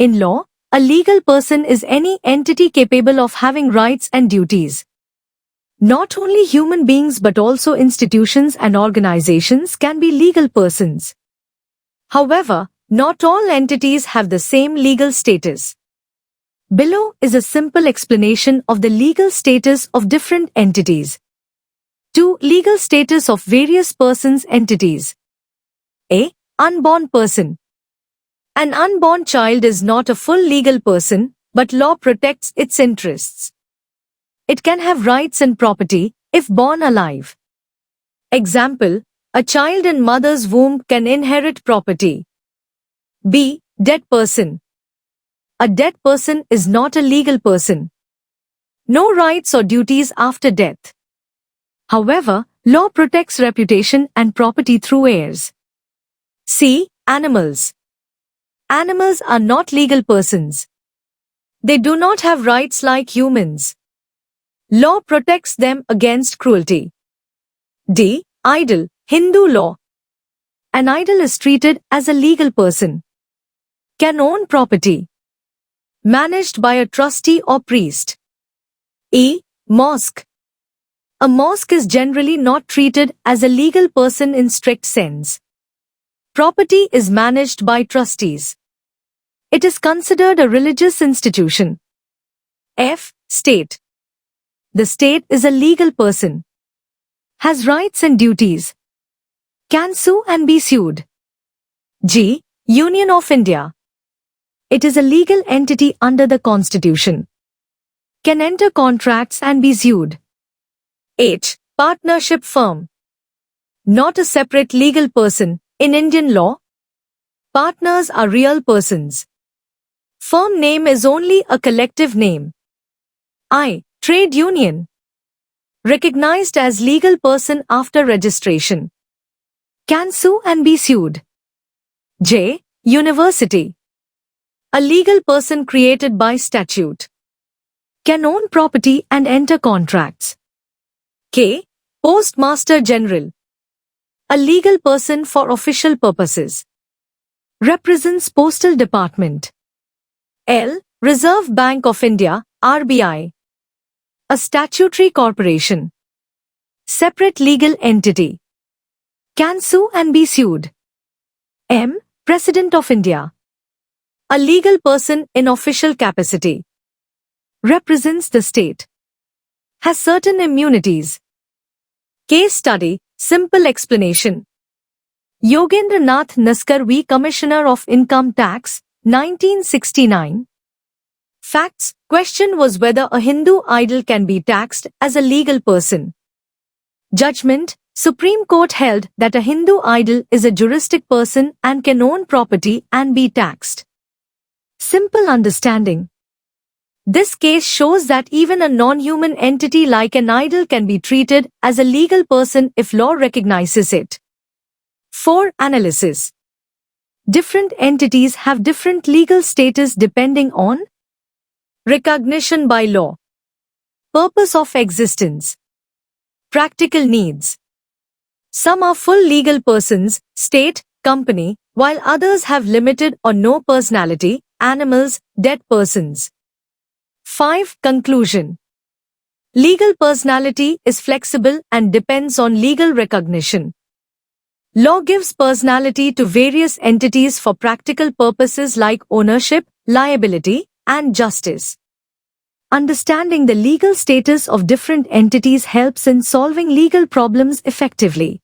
In law, a legal person is any entity capable of having rights and duties. Not only human beings but also institutions and organizations can be legal persons. However, not all entities have the same legal status. Below is a simple explanation of the legal status of different entities. 2. Legal status of various persons entities. A. Unborn person. An unborn child is not a full legal person, but law protects its interests. It can have rights and property, if born alive. Example, a child in mother's womb can inherit property. B. Dead person. A dead person is not a legal person. No rights or duties after death. However, law protects reputation and property through heirs. C. Animals. Animals are not legal persons. They do not have rights like humans. Law protects them against cruelty. D. Idol. Hindu law. An idol is treated as a legal person. Can own property. Managed by a trustee or priest. E. Mosque. A mosque is generally not treated as a legal person in strict sense. Property is managed by trustees. It is considered a religious institution. F. State. The state is a legal person. Has rights and duties. Can sue and be sued. G. Union of India. It is a legal entity under the Constitution. Can enter contracts and be sued. H. Partnership firm. Not a separate legal person. In Indian law, partners are real persons. Firm name is only a collective name. I. Trade union. Recognized as legal person after registration. Can sue and be sued. J. University. A legal person created by statute. Can own property and enter contracts. K. Postmaster General. A legal person for official purposes. Represents Postal Department. L. Reserve Bank of India, RBI. A statutory corporation. Separate legal entity. Can sue and be sued. M. President of India. A legal person in official capacity. Represents the state. Has certain immunities. Case study, simple explanation. Yogendra Nath Naskarvi, Commissioner of Income Tax, 1969. Facts. Question was whether a Hindu idol can be taxed as a legal person. Judgment. Supreme Court held that a Hindu idol is a juristic person and can own property and be taxed. Simple understanding. This case shows that even a non-human entity like an idol can be treated as a legal person if law recognizes it. 4. Analysis. Different entities have different legal status depending on recognition by law, purpose of existence, practical needs. Some are full legal persons, state, company, while others have limited or no personality, animals, dead persons. 5. Conclusion. Legal personality is flexible and depends on legal recognition. Law gives personality to various entities for practical purposes like ownership, liability, and justice. Understanding the legal status of different entities helps in solving legal problems effectively.